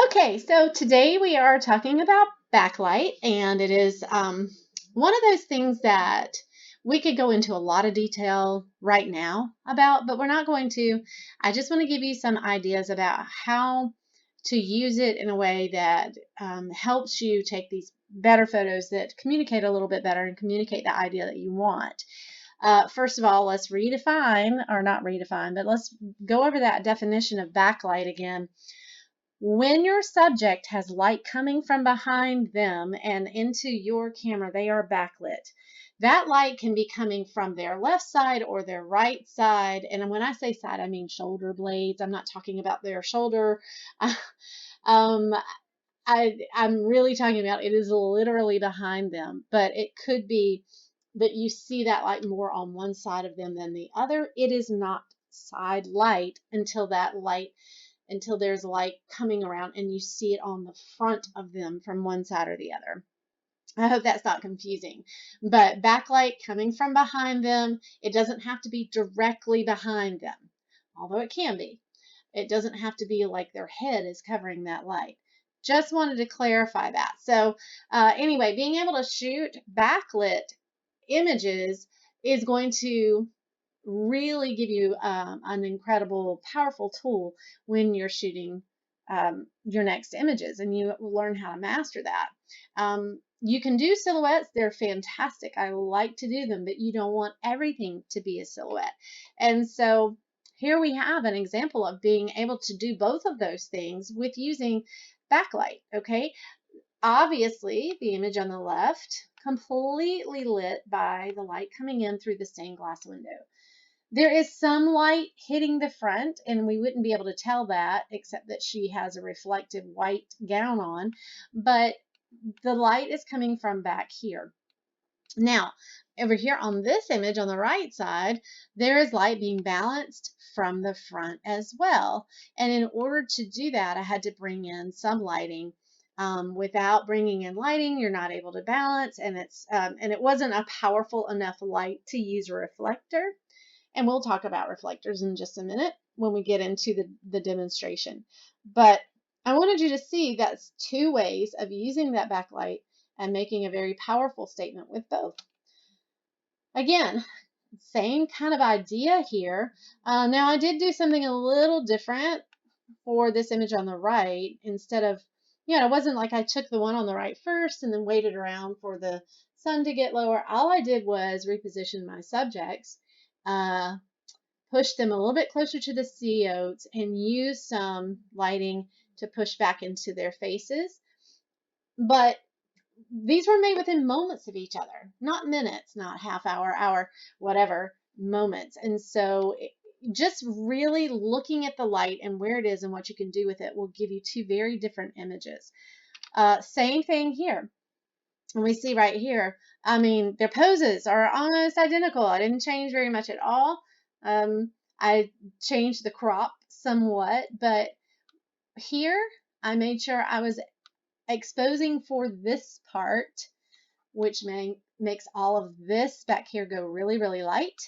Okay, so today we are talking about backlight, and it is one of those things that we could go into a lot of detail right now about, but we're not going to. I just want to give you some ideas about how to use it in a way that helps you take these better photos that communicate a little bit better and communicate the idea that you want. First of all, let's redefine, or not redefine, but let's go over that definition of backlight again. When your subject has light coming from behind them and into your camera, they are backlit. That light can be coming from their left side or their right side. And when I say side, I mean shoulder blades. I'm not talking about their shoulder. um, I'm really talking about it is literally behind them, but it could be that you see that light more on one side of them than the other. It is not side light until there's light coming around and you see it on the front of them from one side or the other. I hope that's not confusing. But backlight coming from behind them, it doesn't have to be directly behind them, although it can be. It doesn't have to be like their head is covering that light. Just wanted to clarify that. So anyway, being able to shoot backlit images is going to really give you an incredible, powerful tool when you're shooting your next images, and you learn how to master that. You can do silhouettes. They're fantastic. I like to do them, but you don't want everything to be a silhouette. And so here we have an example of being able to do both of those things with using backlight. Okay. Obviously, the image on the left completely lit by the light coming in through the stained glass window. There is some light hitting the front, and we wouldn't be able to tell that except that she has a reflective white gown on, but the light is coming from back here. Now, over here on this image on the right side, there is light being balanced from the front as well. And in order to do that, I had to bring in some lighting. Without bringing in lighting, you're not able to balance, and it wasn't a powerful enough light to use a reflector. And we'll talk about reflectors in just a minute when we get into the demonstration. But I wanted you to see that's two ways of using that backlight and making a very powerful statement with both. Again, same kind of idea here. Now I did do something a little different for this image on the right. Instead of, it wasn't like I took the one on the right first and then waited around for the sun to get lower. All I did was reposition my subjects, push them a little bit closer to the sea oats, and use some lighting to push back into their faces. But these were made within moments of each other, not minutes, not half hour, whatever, moments. And so just really looking at the light and where it is and what you can do with it will give you two very different images. Same thing here. And we see right here, I mean, their poses are almost identical. I didn't change very much at all. I changed the crop somewhat, but here I made sure I was exposing for this part, which makes all of this back here go really, really light.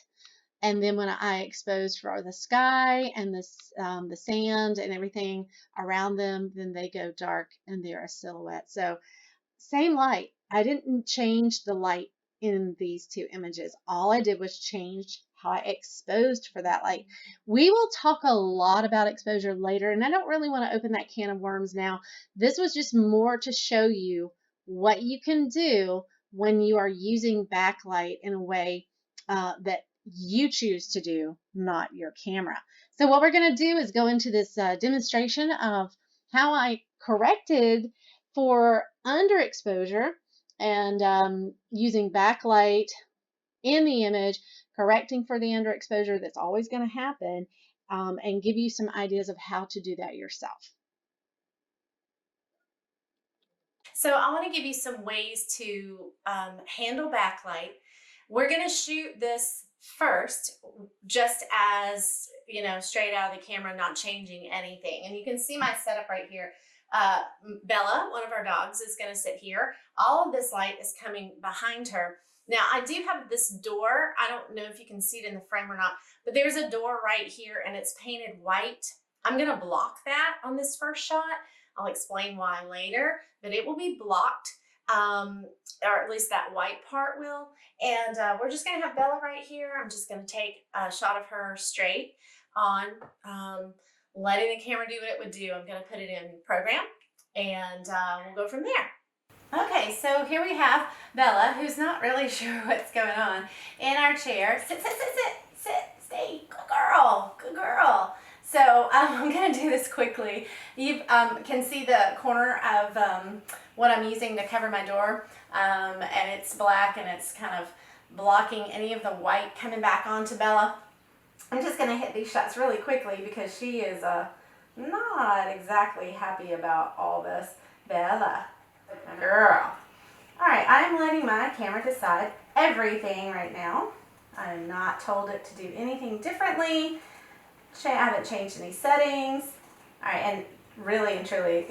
And then when I expose for the sky and this, the sand and everything around them, then they go dark and they're a silhouette. So same light. I didn't change the light in these two images. All I did was change how I exposed for that light. We will talk a lot about exposure later, and I don't really want to open that can of worms now. This was just more to show you what you can do when you are using backlight in a way that you choose to do, not your camera. So what we're going to do is go into this demonstration of how I corrected for underexposure and using backlight in the image, correcting for the underexposure that's always going to happen, and give you some ideas of how to do that yourself. So I want to give you some ways to handle backlight. We're going to shoot this first, just as, straight out of the camera, not changing anything. And you can see my setup right here. Bella, one of our dogs, is going to sit here. All of this light is coming behind her. Now, I do have this door. I don't know if you can see it in the frame or not, but there's a door right here and it's painted white. I'm going to block that on this first shot. I'll explain why later, but it will be blocked, or at least that white part will. And we're just gonna have Bella right here. I'm just gonna take a shot of her straight on, letting the camera do what it would do. I'm gonna put it in program, and we'll go from there. Okay, so here we have Bella, who's not really sure what's going on, in our chair. Sit, sit, sit, sit, sit, stay, good girl, good girl. So I'm gonna do this quickly. You can see the corner of what I'm using to cover my door, and it's black and it's kind of blocking any of the white coming back onto Bella. I'm just gonna hit these shots really quickly because she is not exactly happy about all this. Bella, girl. All right, I'm letting my camera decide everything right now. I'm not told it to do anything differently. I haven't changed any settings. All right, and really and truly,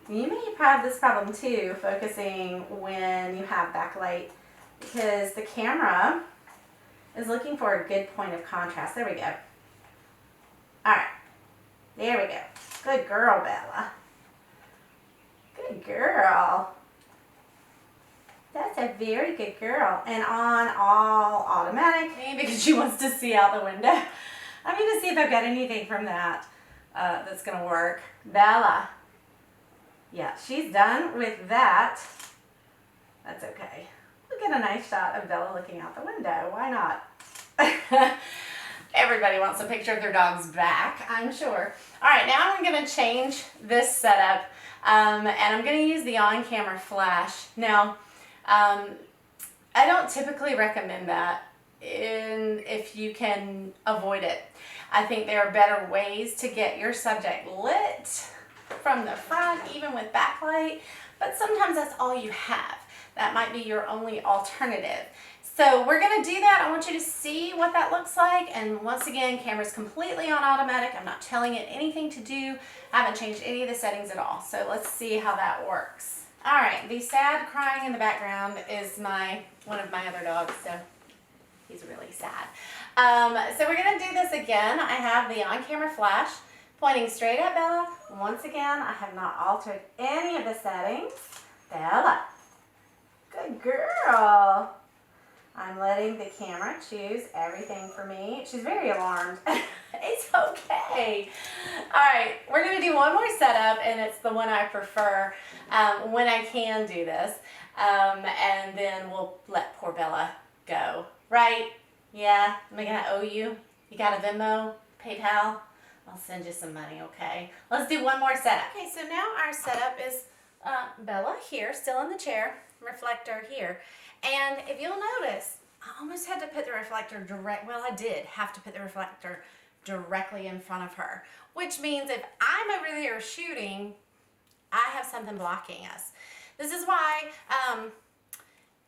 you may have this problem too, focusing when you have backlight, because the camera is looking for a good point of contrast. There we go. All right, there we go. Good girl, Bella. Good girl. That's a very good girl. And on all automatic, because she wants to see out the window. I'm gonna see if I've got anything from that that's gonna work. Bella. Yeah, she's done with that. That's okay. We'll get a nice shot of Bella looking out the window. Why not? Everybody wants a picture of their dog's back, I'm sure. All right, now I'm gonna change this setup, and I'm gonna use the on-camera flash. Now, I don't typically recommend that if you can avoid it. I think there are better ways to get your subject lit from the front, even with backlight, but sometimes that's all you have. That might be your only alternative. So we're gonna do that. I want you to see what that looks like. And once again, camera's completely on automatic. I'm not telling it anything to do. I haven't changed any of the settings at all. So let's see how that works. All right, the sad crying in the background is one of my other dogs, so he's really sad. So we're gonna do this again. I have the on-camera flash pointing straight at Bella. Once again, I have not altered any of the settings. Bella, good girl. I'm letting the camera choose everything for me. She's very alarmed. It's okay. All right, we're gonna do one more setup, and it's the one I prefer when I can do this. And then we'll let poor Bella go. Right? Yeah, am I gonna owe you? You got a Venmo, PayPal? I'll send you some money, okay? Let's do one more setup. Okay, so now our setup is Bella here, still in the chair, reflector here. And if you'll notice, I almost had to put the reflector I did have to put the reflector directly in front of her, which means if I'm over there shooting, I have something blocking us. This is why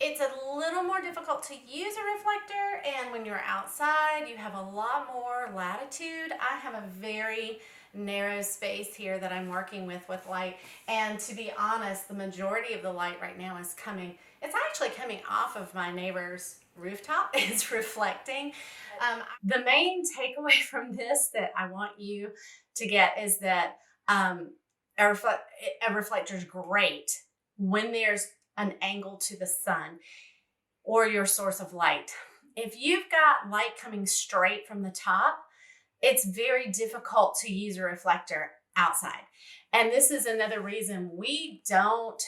it's a little more difficult to use a reflector, and when you're outside, you have a lot more latitude. I have a very narrow space here that I'm working with light, and to be honest, the majority of the light right now is it's actually coming off of my neighbor's rooftop. It's reflecting. The main takeaway from this that I want you to get is that a reflector is great when there's an angle to the sun or your source of light. If you've got light coming straight from the top, it's very difficult to use a reflector outside. And this is another reason we don't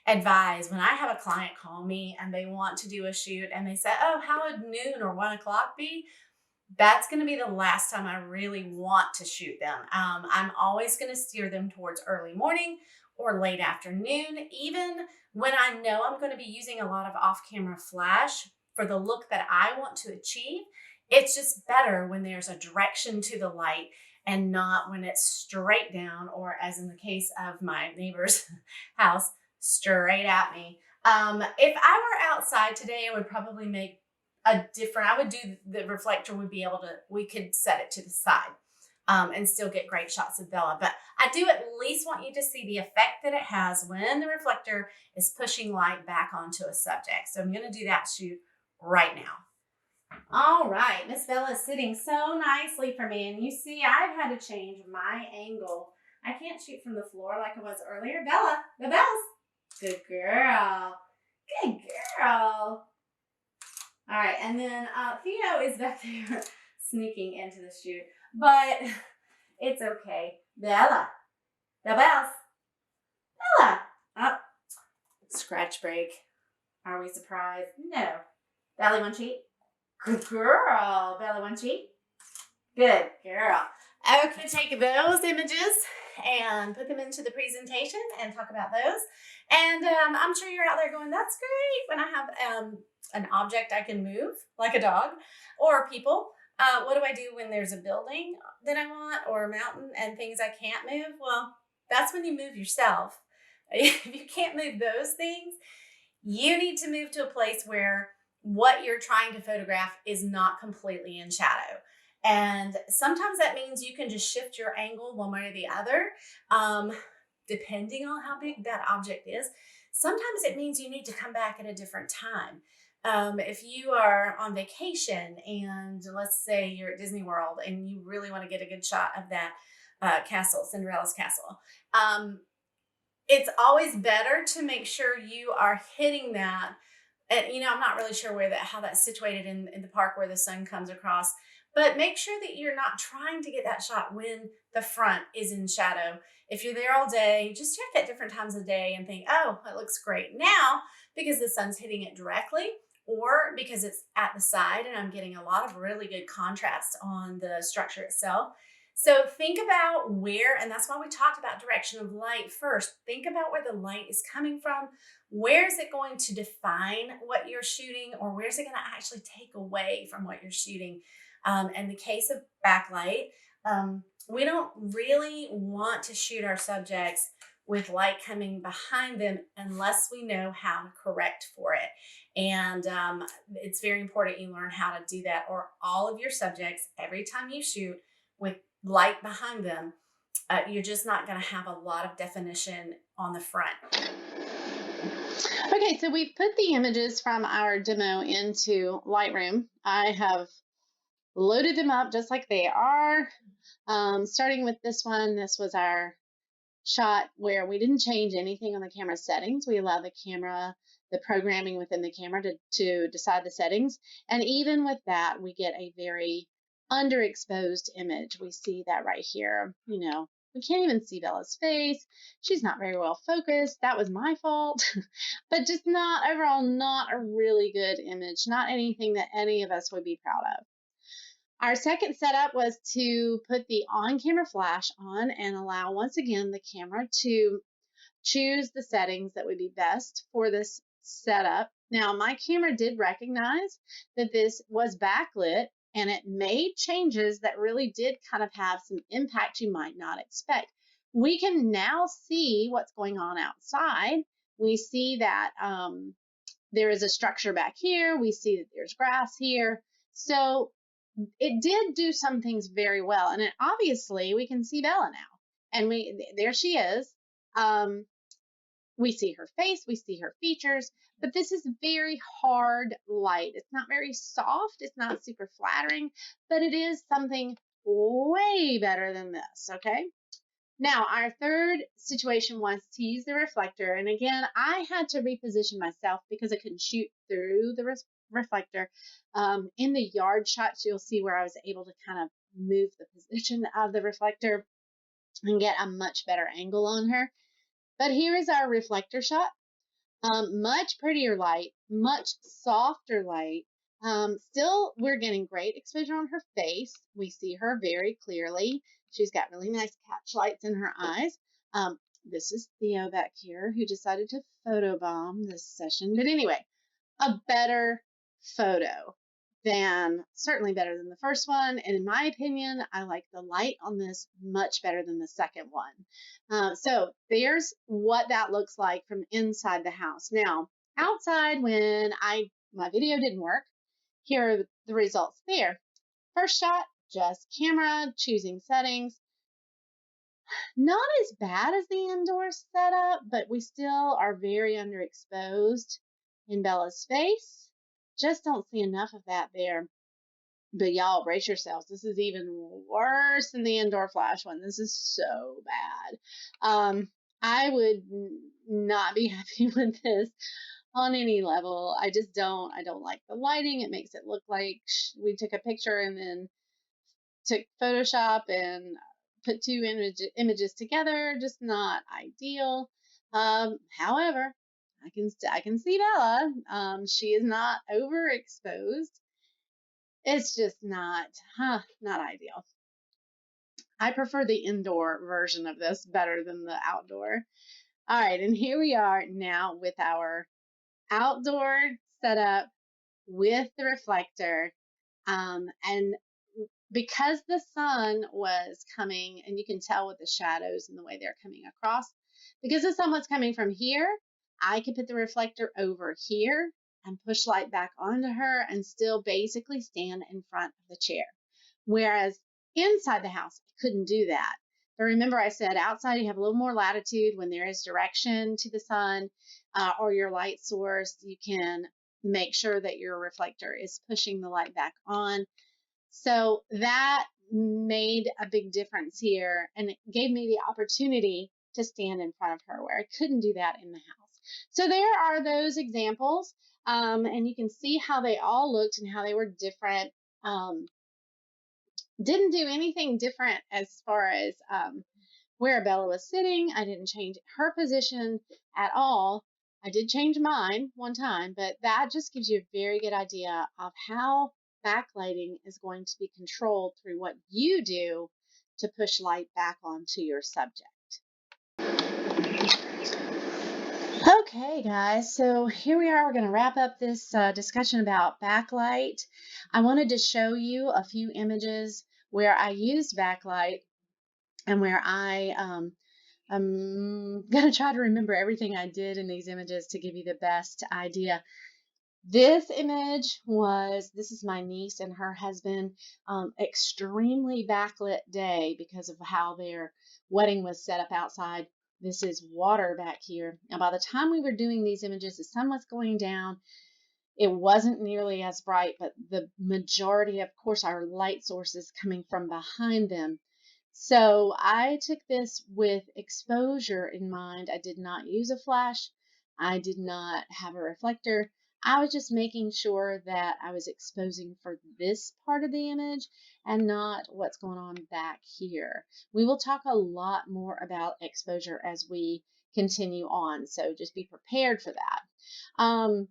advise when I have a client call me and they want to do a shoot and they say, oh, how would noon or 1 o'clock be? That's going to be the last time I really want to shoot them. I'm always going to steer them towards early morning or late afternoon, even when I know I'm going to be using a lot of off-camera flash for the look that I want to achieve. It's just better when there's a direction to the light and not when it's straight down, or as in the case of my neighbor's house, straight at me. If I were outside today, I would probably make the reflector would be able to, we could set it to the side and still get great shots of Bella. But I do at least want you to see the effect that it has when the reflector is pushing light back onto a subject. So I'm going to do that shoot right now. All right, Miss Bella is sitting so nicely for me. And you see, I've had to change my angle I can't shoot from the floor like I was earlier. Bella, the bells. Good girl. Good girl. All right, and then Theo is back there sneaking into the shoot, but it's okay. Bella, the bells. Bella. Oh, scratch break. Are we surprised? No. Belly one cheek. Good girl. Belly one cheek. Good girl. Okay, take those images and put them into the presentation and talk about those. And I'm sure you're out there going, that's great when I have an object I can move, like a dog or people. What do I do when there's a building that I want or a mountain and things I can't move? Well, that's when you move yourself. If you can't move those things, you need to move to a place where what you're trying to photograph is not completely in shadow. And sometimes that means you can just shift your angle one way or the other, depending on how big that object is. Sometimes it means you need to come back at a different time. If you are on vacation and let's say you're at Disney World and you really want to get a good shot of that castle, Cinderella's castle, it's always better to make sure you are hitting that. And, I'm not really sure how that's situated in the park where the sun comes across, but make sure that you're not trying to get that shot when the front is in shadow. If you're there all day, just check at different times of the day and think, oh, it looks great now because the sun's hitting it directly, or because it's at the side and I'm getting a lot of really good contrast on the structure itself. So think about where, and that's why we talked about direction of light first. Think about where the light is coming from. Where is it going to define what you're shooting, or where is it going to actually take away from what you're shooting? In the case of backlight, we don't really want to shoot our subjects with light coming behind them unless we know how to correct for it. And it's very important you learn how to do that, or all of your subjects, every time you shoot with light behind them, you're just not going to have a lot of definition on the front. Okay, so we've put the images from our demo into Lightroom. I have loaded them up just like they are. Starting with this one, this was our shot where we didn't change anything on the camera settings. We allowed the programming within the camera to decide the settings. And even with that, we get a very underexposed image. We see that right here. We can't even see Bella's face. She's not very well focused. That was my fault. But just overall, not a really good image. Not anything that any of us would be proud of. Our second setup was to put the on-camera flash on and allow, once again, the camera to choose the settings that would be best for this setup. Now, my camera did recognize that this was backlit, and it made changes that really did kind of have some impact you might not expect. We can now see what's going on outside. We see that there is a structure back here. We see that there's grass here. So it did do some things very well. And obviously we can see Bella now. And there she is. We see her face, we see her features, but this is very hard light. It's not very soft, it's not super flattering, but it is something way better than this, okay? Now, our third situation was to use the reflector. And again, I had to reposition myself because I couldn't shoot through the reflector. In the yard shots, you'll see where I was able to kind of move the position of the reflector and get a much better angle on her. But here is our reflector shot. Much prettier light, much softer light. Still, we're getting great exposure on her face. We see her very clearly. She's got really nice catch lights in her eyes. This is Theo back here who decided to photobomb this session. But anyway, a better photo certainly better than the first one. And in my opinion, I like the light on this much better than the second one. So there's what that looks like from inside the house. Now, outside, when my video didn't work, here are the results there. First shot, just camera, choosing settings. Not as bad as the indoor setup, but we still are very underexposed in Bella's face. Just don't see enough of that there. But y'all brace yourselves. This is even worse than the indoor flash one. This is so bad. I would not be happy with this on any level. I just don't. I don't like the lighting. It makes it look like we took a picture and then took Photoshop and put two images together. Just not ideal. However, I can see Bella. She is not overexposed. It's just not ideal. I prefer the indoor version of this better than the outdoor. All right, and here we are now with our outdoor setup with the reflector. And because the sun was coming, and you can tell with the shadows and the way they're coming across, because the sun was coming from here, I could put the reflector over here and push light back onto her and still basically stand in front of the chair. Whereas inside the house, I couldn't do that. But remember, I said outside you have a little more latitude when there is direction to the sun or your light source. You can make sure that your reflector is pushing the light back on. So that made a big difference here, and it gave me the opportunity to stand in front of her where I couldn't do that in the house. So there are those examples, and you can see how they all looked and how they were different. Didn't do anything different as far as where Bella was sitting. I didn't change her position at all. I did change mine one time, but that just gives you a very good idea of how backlighting is going to be controlled through what you do to push light back onto your subject. Okay, guys, so here we are. We're going to wrap up this discussion about backlight. I wanted to show you a few images where I used backlight and where I'm going to try to remember everything I did in these images to give you the best idea. This image this is my niece and her husband, extremely backlit day because of how their wedding was set up outside. This is water back here. Now, by the time we were doing these images, the sun was going down. It wasn't nearly as bright, but the majority, of course, our light source is coming from behind them. So I took this with exposure in mind. I did not use a flash. I did not have a reflector. I was just making sure that I was exposing for this part of the image and not what's going on back here. We will talk a lot more about exposure as we continue on, so just be prepared for that.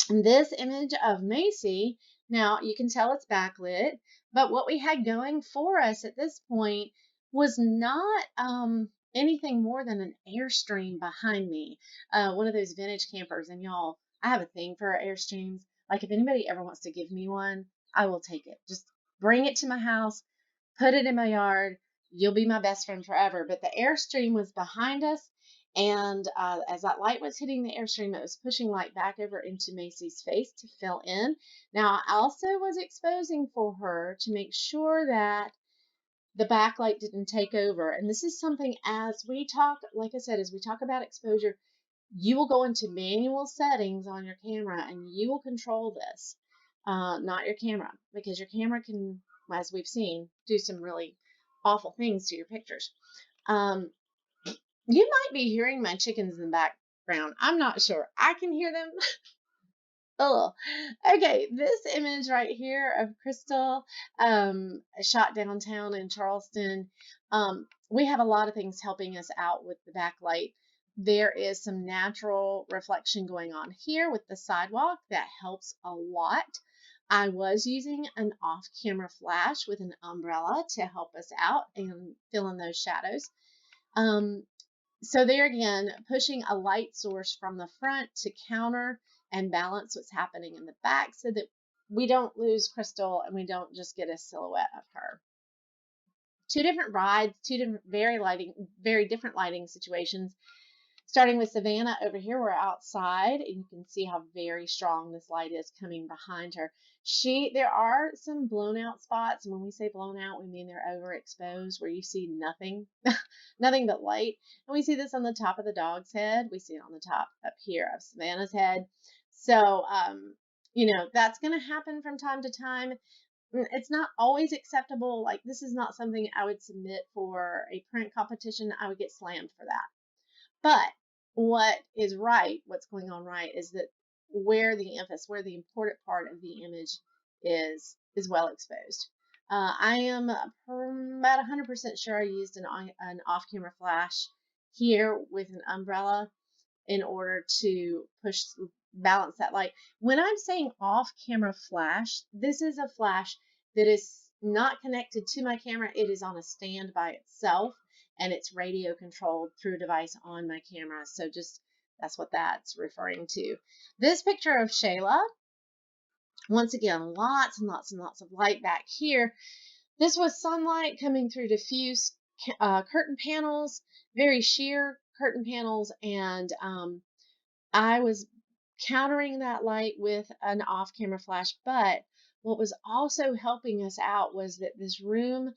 This image of Macy, now you can tell it's backlit, but what we had going for us at this point was not anything more than an Airstream behind me, one of those vintage campers. And y'all, I have a thing for Airstreams. Like if anybody ever wants to give me one, I will take it. Just bring it to my house, put it in my yard. You'll be my best friend forever. But the Airstream was behind us. And as that light was hitting the Airstream, it was pushing light back over into Macy's face to fill in. Now, I also was exposing for her to make sure that the backlight didn't take over. And this is something, as we talk, like I said, as we talk about exposure, you will go into manual settings on your camera and you will control this, not your camera, because your camera can, as we've seen, do some really awful things to your pictures. You might be hearing my chickens in the background. I'm not sure. I can hear them. Oh, okay. This image right here of Crystal, shot downtown in Charleston. We have a lot of things helping us out with the backlight. There is some natural reflection going on here with the sidewalk that helps a lot. I was using an off-camera flash with an umbrella to help us out and fill in those shadows. So there again, pushing a light source from the front to counter and balance what's happening in the back so that we don't lose Crystal and we don't just get a silhouette of her. Two different rides, two different very different lighting situations. Starting with Savannah over here, we're outside, and you can see how very strong this light is coming behind her. There are some blown out spots, and when we say blown out, we mean they're overexposed, where you see nothing, nothing but light. And we see this on the top of the dog's head. We see it on the top up here of Savannah's head. So, that's going to happen from time to time. it's not always acceptable. Like, this is not something I would submit for a print competition. I would get slammed for that. But what is right, what's going on right, is that where the emphasis, where the important part of the image is well exposed. I am about 100% sure I used an off-camera flash here with an umbrella in order to balance that light. When I'm saying off-camera flash, this is a flash that is not connected to my camera. It is on a stand by itself, and it's radio controlled through a device on my camera. So just that's what that's referring to. This picture of Shayla, once again, lots and lots and lots of light back here. This was sunlight coming through diffuse curtain panels, very sheer curtain panels, and I was countering that light with an off-camera flash. But what was also helping us out was that this room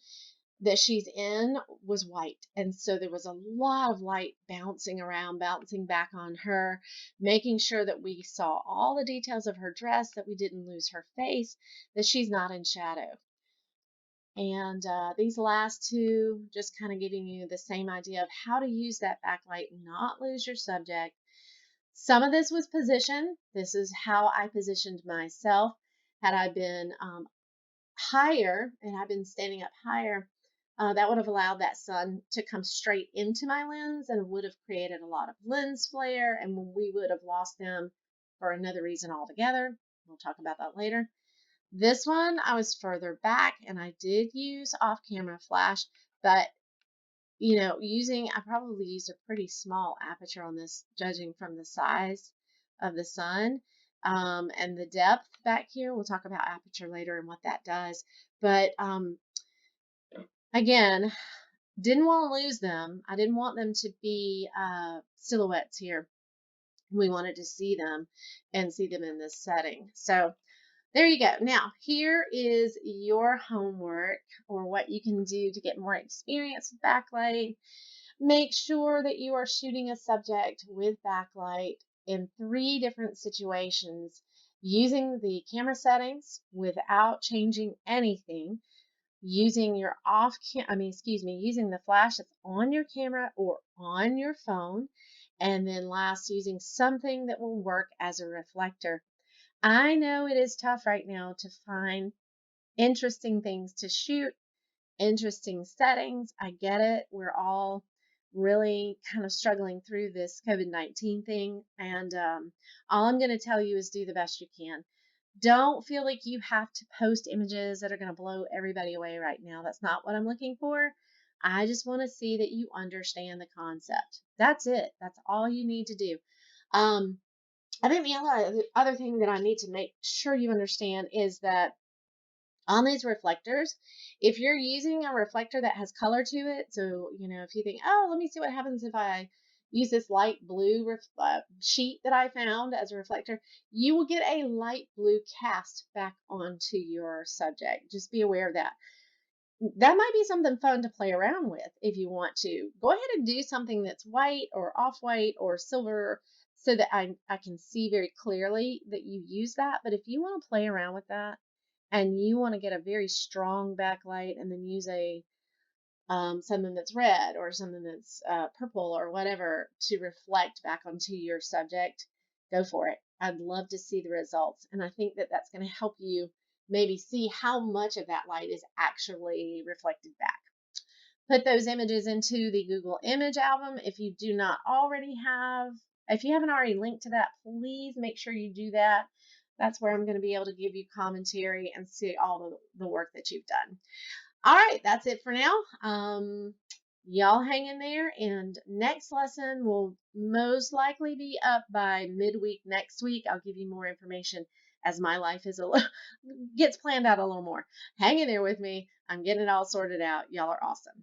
that she's in was white. And so there was a lot of light bouncing around, bouncing back on her, making sure that we saw all the details of her dress, that we didn't lose her face, that she's not in shadow. And these last two, just kind of giving you the same idea of how to use that backlight and not lose your subject. Some of this was position. This is how I positioned myself. Had I been higher and I've been standing up higher, that would have allowed that sun to come straight into my lens and would have created a lot of lens flare, and we would have lost them for another reason altogether. We'll talk about that later. This one, I was further back and I did use off-camera flash, but I probably used a pretty small aperture on this, judging from the size of the sun and the depth back here. We'll talk about aperture later and what that does. But again, didn't want to lose them. I didn't want them to be silhouettes here. We wanted to see them and see them in this setting. So there you go. Now, here is your homework, or what you can do to get more experience with backlight. Make sure that you are shooting a subject with backlight in 3 different situations, using the camera settings without changing anything, using using the flash that's on your camera or on your phone, and then last, using something that will work as a reflector. I know it is tough right now to find interesting things to shoot, interesting settings. I get it. We're all really kind of struggling through this COVID-19 thing. And all I'm going to tell you is do the best you can. Don't feel like you have to post images that are going to blow everybody away right now. That's not what I'm looking for. I just want to see that you understand the concept. That's it. That's all you need to do. I think the other thing that I need to make sure you understand is that on these reflectors, if you're using a reflector that has color to it, so, if you think, oh, let me see what happens if I use this light blue sheet that I found as a reflector, you will get a light blue cast back onto your subject. Just be aware of that. That might be something fun to play around with if you want to. Go ahead and do something that's white or off-white or silver so that I can see very clearly that you use that. But if you want to play around with that and you want to get a very strong backlight and then use something that's red or something that's purple or whatever to reflect back onto your subject, go for it. I'd love to see the results. And I think that that's going to help you maybe see how much of that light is actually reflected back. Put those images into the Google image album. If you haven't already linked to that, please make sure you do that. That's where I'm going to be able to give you commentary and see all the work that you've done. All right, that's it for now. Y'all hang in there, and next lesson will most likely be up by midweek next week. I'll give you more information as my life gets planned out a little more. Hang in there with me. I'm getting it all sorted out. Y'all are awesome.